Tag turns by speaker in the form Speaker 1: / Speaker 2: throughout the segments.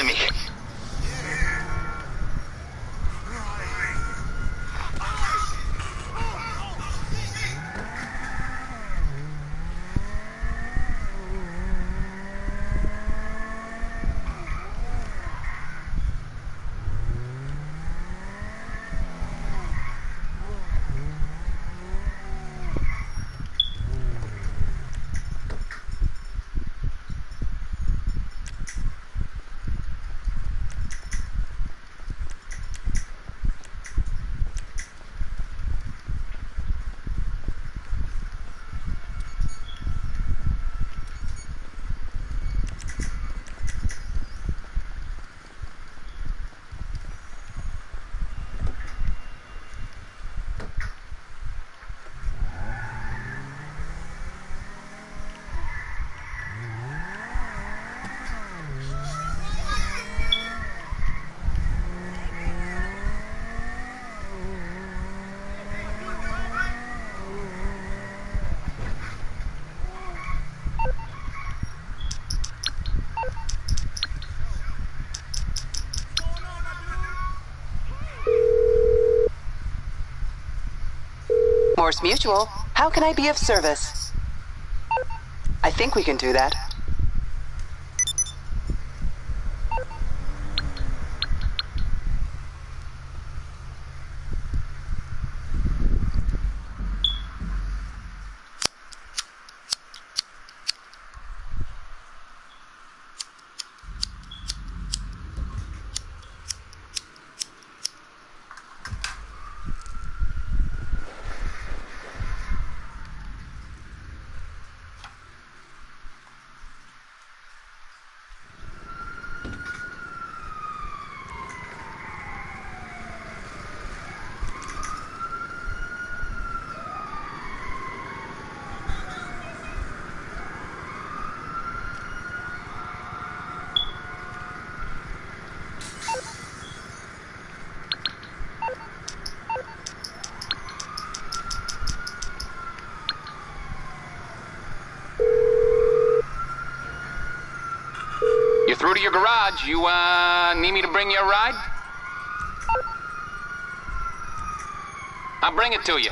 Speaker 1: to me.
Speaker 2: Morse Mutual, how can I be of service? I think we can do that.
Speaker 1: You're through to your garage. You, need me to bring you a ride? I'll bring it to you.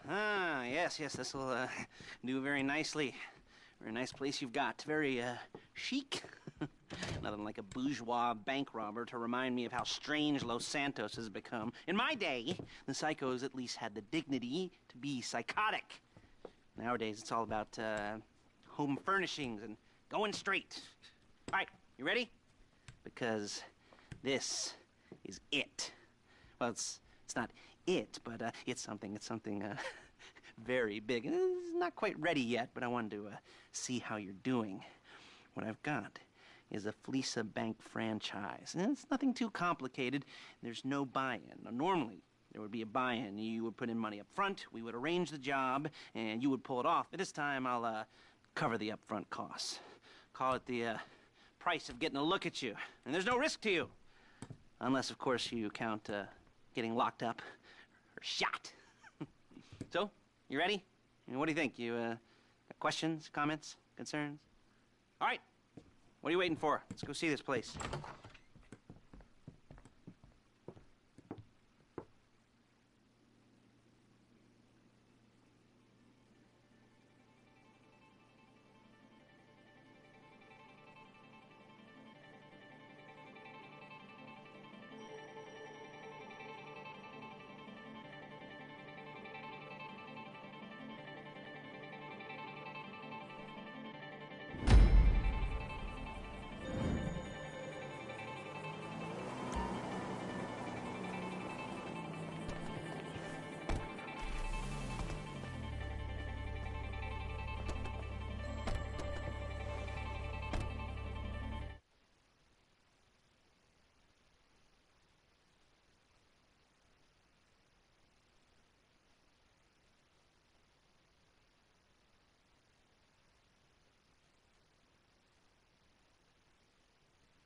Speaker 3: Ah, yes, this'll do very nicely. Very nice place you've got. Very chic. Nothing like a bourgeois bank robber to remind me of how strange Los Santos has become. In my day, the psychos at least had the dignity to be psychotic. Nowadays, it's all about home furnishings and going straight. All right, you ready? Because this is it. Well, it's not it, but it's something very big. It's not quite ready yet, but I wanted to see how you're doing. What I've got is a Fleesa Bank franchise. And it's nothing too complicated. There's no buy-in. Now, normally, there would be a buy-in. You would put in money up front, we would arrange the job, and you would pull it off. But this time, I'll cover the upfront costs. Call it the price of getting a look at you. And there's no risk to you. Unless, of course, you count getting locked up or shot. So, you ready? What do you think? You got questions, comments, concerns? All right. What are you waiting for? Let's go see this place.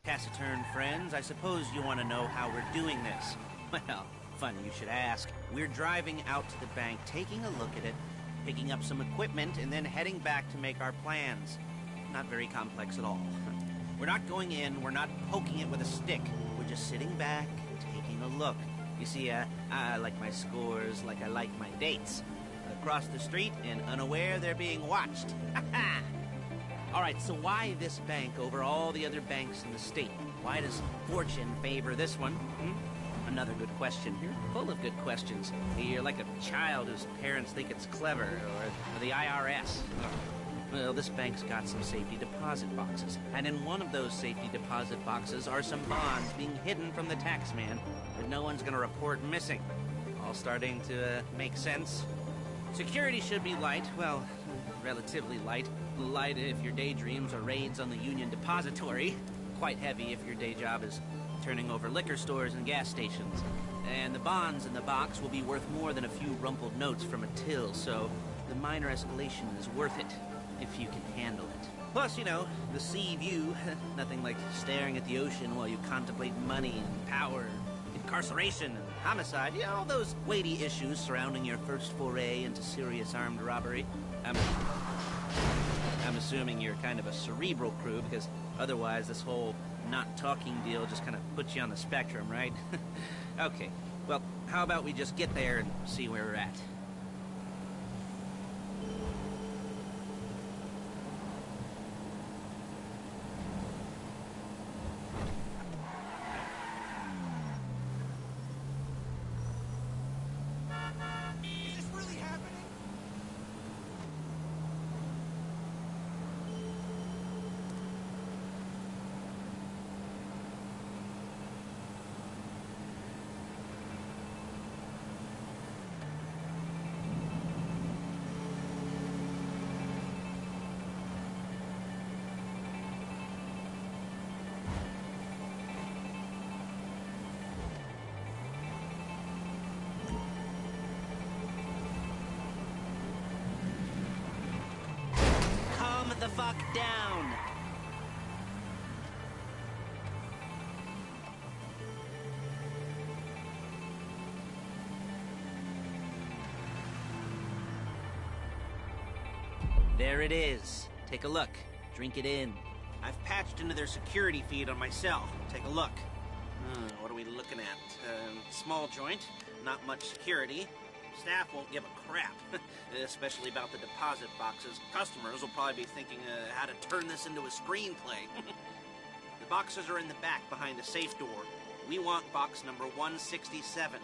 Speaker 3: Taciturn friends, I suppose you want to know how we're doing this. Well, funny you should ask. We're driving out to the bank, taking a look at it, picking up some equipment, and then heading back to make our plans. Not very complex at all. We're not going in, we're not poking it with a stick. We're just sitting back, taking a look. You see, I like my scores like I like my dates. Across the street and unaware they're being watched. Ha ha! All right, so why this bank over all the other banks in the state? Why does fortune favor this one? Another good question. You're full of good questions. You're like a child whose parents think it's clever, or the IRS. Well, this bank's got some safety deposit boxes, and in one of those safety deposit boxes are some bonds being hidden from the tax man that no one's going to report missing. All starting to make sense? Security should be light, well, relatively light. Light if your daydreams are raids on the Union Depository. Quite heavy if your day job is turning over liquor stores and gas stations. And the bonds in the box will be worth more than a few rumpled notes from a till, so the minor escalation is worth it, if you can handle it. Plus, you know, the sea view, nothing like staring at the ocean while you contemplate money and power, incarceration and homicide, you know, all those weighty issues surrounding your first foray into serious armed robbery. I'm assuming you're kind of a cerebral crew, because otherwise this whole not talking deal just kind of puts you on the spectrum, right? Okay, well, how about we just get there and see where we're at? The fuck down! There it is. Take a look. Drink it in. I've patched into their security feed on my cell. Take a look. What are we looking at? Small joint. Not much security. Staff won't give a crap, especially about the deposit boxes. Customers will probably be thinking how to turn this into a screenplay. The boxes are in the back behind the safe door. We want box number 167.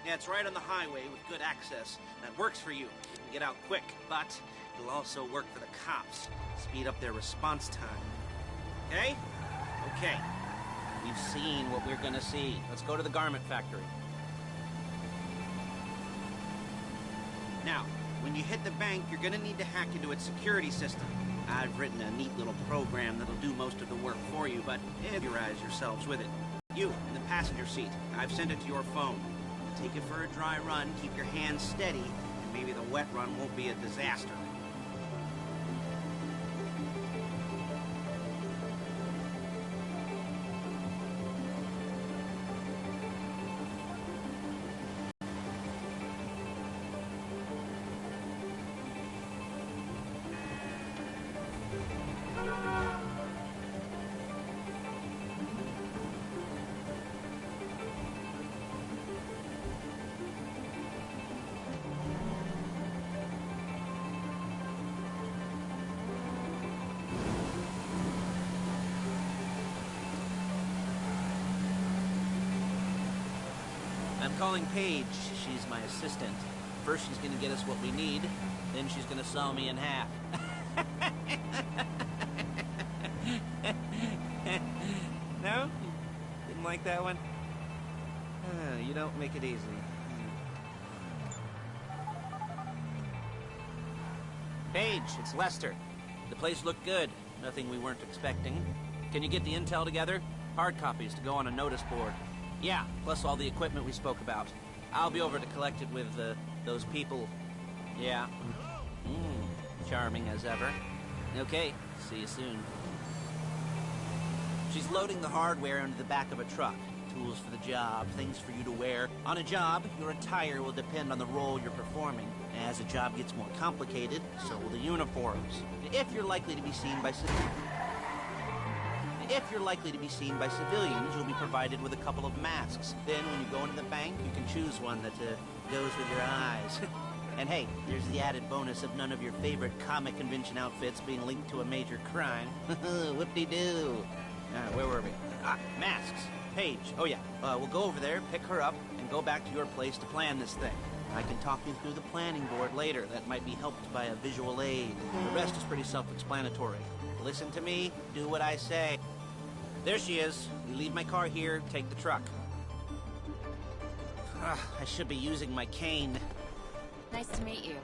Speaker 3: Yeah, it's right on the highway with good access. That works for you. You can get out quick, but it'll also work for the cops. Speed up their response time. Okay? Okay. We've seen what we're gonna see. Let's go to the garment factory. Now, when you hit the bank, you're gonna need to hack into its security system. I've written a neat little program that'll do most of the work for you, but familiarize yourselves with it. You, in the passenger seat, I've sent it to your phone. Take it for a dry run, keep your hands steady, and maybe the wet run won't be a disaster. I'm calling Paige. She's my assistant. First she's gonna get us what we need, then she's gonna saw me in half. No? Didn't like that one? You don't make it easy. Paige, it's Lester. The place looked good. Nothing we weren't expecting. Can you get the intel together? Hard copies to go on a notice board. Yeah, plus all the equipment we spoke about. I'll be over to collect it with, those people. Yeah. Charming as ever. Okay, see you soon. She's loading the hardware into the back of a truck. Tools for the job, things for you to wear. On a job, your attire will depend on the role you're performing. As the job gets more complicated, so will the uniforms. If you're likely to be seen by civilians, you'll be provided with a couple of masks. Then, when you go into the bank, you can choose one that goes with your eyes. And hey, there's the added bonus of none of your favorite comic convention outfits being linked to a major crime. Whoop-de-doo. Where were we? Masks. Paige. Oh, yeah. We'll go over there, pick her up, and go back to your place to plan this thing. I can talk you through the planning board later. That might be helped by a visual aid. The rest is pretty self-explanatory. Listen to me, do what I say. There she is. We leave my car here, take the truck. I should be using my cane.
Speaker 4: Nice to meet you.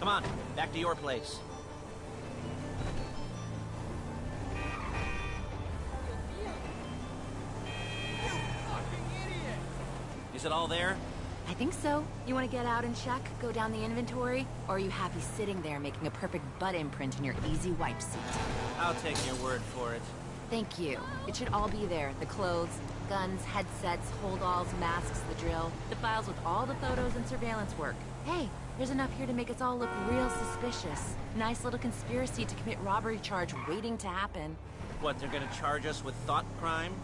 Speaker 3: Come on, back to your place. Is it all there?
Speaker 4: I think so. You want to get out and check, go down the inventory? Or are you happy sitting there making a perfect butt imprint in your easy wipe suit?
Speaker 3: I'll take your word for it.
Speaker 4: Thank you. It should all be there. The clothes, guns, headsets, hold-alls, masks, the drill. The files with all the photos and surveillance work. Hey, there's enough here to make us all look real suspicious. Nice little conspiracy to commit robbery charge waiting to happen.
Speaker 3: What, they're gonna charge us with thought crime?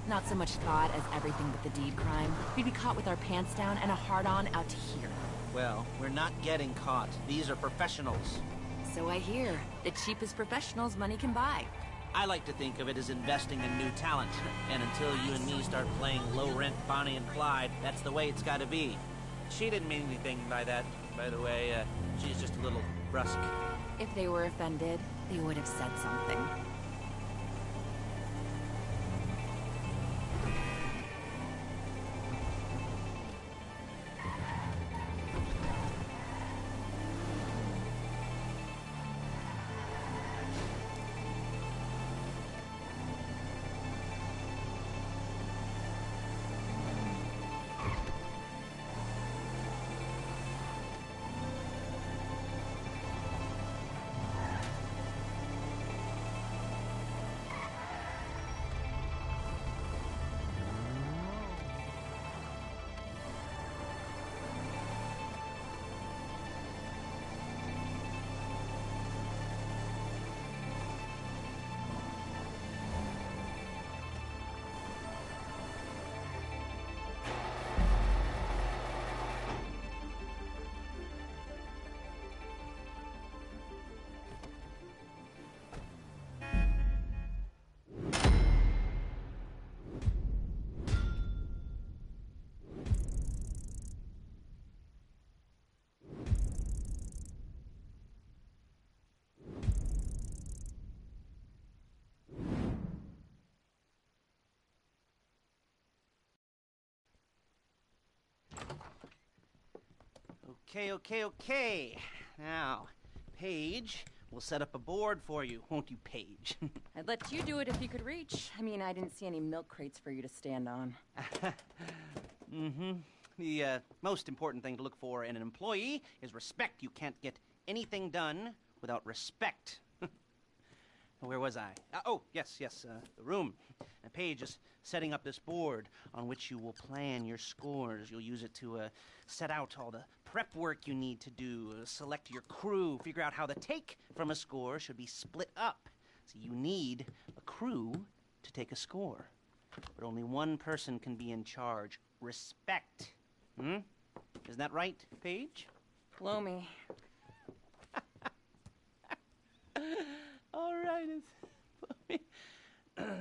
Speaker 4: Not so much thought as everything but the deed crime. We'd be caught with our pants down and a hard-on out to here.
Speaker 3: Well, we're not getting caught. These are professionals.
Speaker 4: So I hear. The cheapest professionals money can buy.
Speaker 3: I like to think of it as investing in new talent. And until you and me start playing low-rent Bonnie and Clyde, that's the way it's gotta be. She didn't mean anything by that, by the way. She's just a little brusque.
Speaker 4: If they were offended, they would have said something.
Speaker 3: Okay. Now, Paige, we'll set up a board for you, won't you, Paige?
Speaker 5: I'd let you do it if you could reach. I mean, I didn't see any milk crates for you to stand on.
Speaker 3: The most important thing to look for in an employee is respect. You can't get anything done without respect. Where was I? Yes, the room. And Paige is setting up this board on which you will plan your scores. You'll use it to set out all the prep work you need to do, select your crew, figure out how the take from a score should be split up. So you need a crew to take a score. But only one person can be in charge. Respect. Isn't that right, Paige?
Speaker 5: Blow me.
Speaker 3: All right.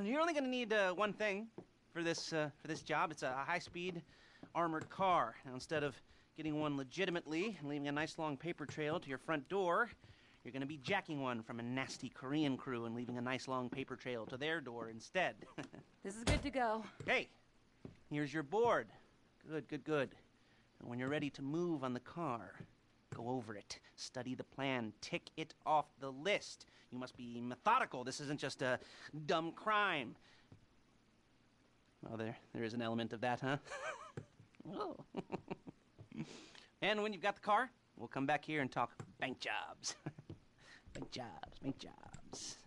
Speaker 3: You're only going to need one thing for this job. It's a high-speed armored car. Now, instead of getting one legitimately and leaving a nice long paper trail to your front door, you're going to be jacking one from a nasty Korean crew and leaving a nice long paper trail to their door instead.
Speaker 5: This is good to go.
Speaker 3: Hey, here's your board. Good. And when you're ready to move on the car, go over it, study the plan, tick it off the list. You must be methodical. This isn't just a dumb crime. Well, there is an element of that, huh? Oh. And when you've got the car, we'll come back here and talk bank jobs. Bank jobs.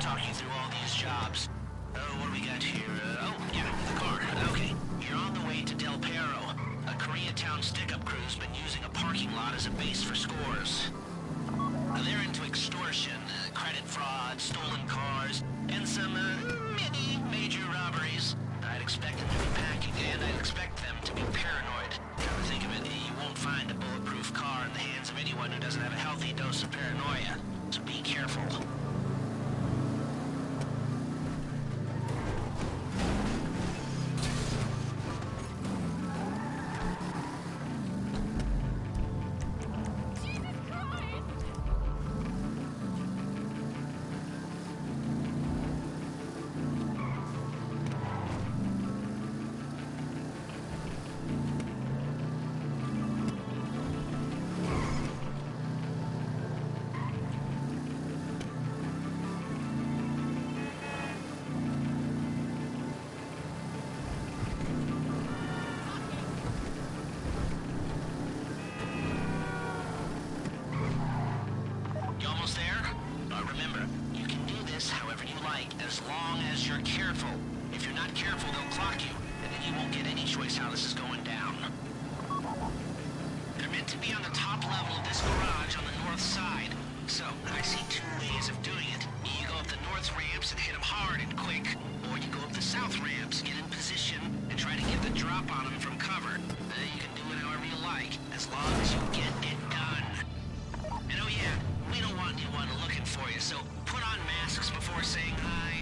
Speaker 6: talk you through all these jobs. What do we got here? The car. Okay, you're on the way to Del Perro. A Koreatown stick-up crew's been using a parking lot as a base for scores. They're into extortion, credit fraud, stolen cars, and some, major robberies. I'd expect them to be packing, and I'd expect them to be paranoid. Come to think of it, you won't find a bulletproof car in the hands of anyone who doesn't have a healthy dose of paranoia. So be careful. drop on them from cover. You can do it however you like, as long as you get it done. And oh yeah, we don't want anyone looking for you, so put on masks before saying hi